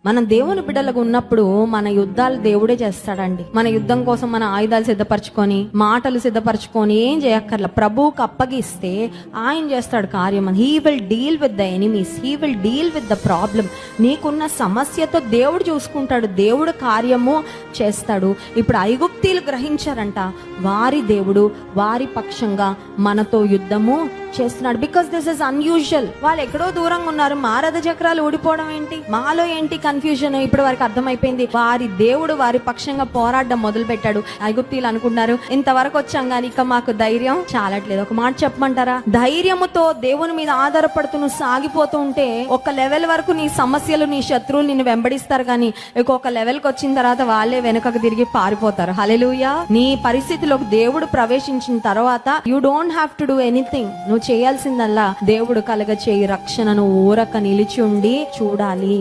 మనం దేవుని బిడ్డలుగా ఉన్నప్పుడు మన యుద్ధాలు దేవుడే చేస్తాడండి. మన యుద్ధం కోసం మన ఆయుధాలు సిద్ధపరచుకొని, మాటలు సిద్ధపరచుకొని ఏం చేయక్కర్లా. ప్రభువుకు అప్పగిస్తే ఆయన చేస్తాడు కార్యం. He will deal with the enemies, he will deal with the problem. నీకున్న సమస్యతో దేవుడు చూసుకుంటాడు, దేవుడు కార్యము చేస్తాడు. ఇప్పుడు ఐగుప్తీయులు గ్రహించారంట, వారి దేవుడు వారి పక్షంగా మనతో యుద్ధము చేస్తున్నాడు. Because this is unusual. వాళ్ళు ఎక్కడో దూరంగా ఉన్నారు, మా రథ చక్రాలు ఊడిపోవడం ఏంటి, మాలో ఏంటి కన్ఫ్యూజన్. ఇప్పుడు వారికి అర్థమైపోయింది, వారి దేవుడు వారి పక్షంగా పోరాడడం మొదలు పెట్టాడు. ఐగుప్తీయులు అనుకున్నారు, ఇంతవరకు వచ్చాం కానీ ఇక మాకు ధైర్యం చాలట్లేదు. ఒక మాట చెప్పమంటారా? ధైర్యముతో దేవుని మీద ఆధారపడుతూ నువ్వు సాగిపోతూ ఉంటే ఒక లెవెల్ వరకు నీ సమస్యలు, నీ శత్రువులు నిన్ను వెంబడిస్తారు, కానీ ఇంకొక లెవెల్కి వచ్చిన తర్వాత వాళ్ళే వెనుకకు తిరిగి పారిపోతారు. హల్లెలూయా. నీ పరిస్థితిలోకి దేవుడు ప్రవేశించిన తర్వాత you don't have to do anything. నువ్వు చేయాల్సిందల్లా దేవుడు కలగ చేయి రక్షణను ఊరక నిలిచి ఉండి చూడాలి.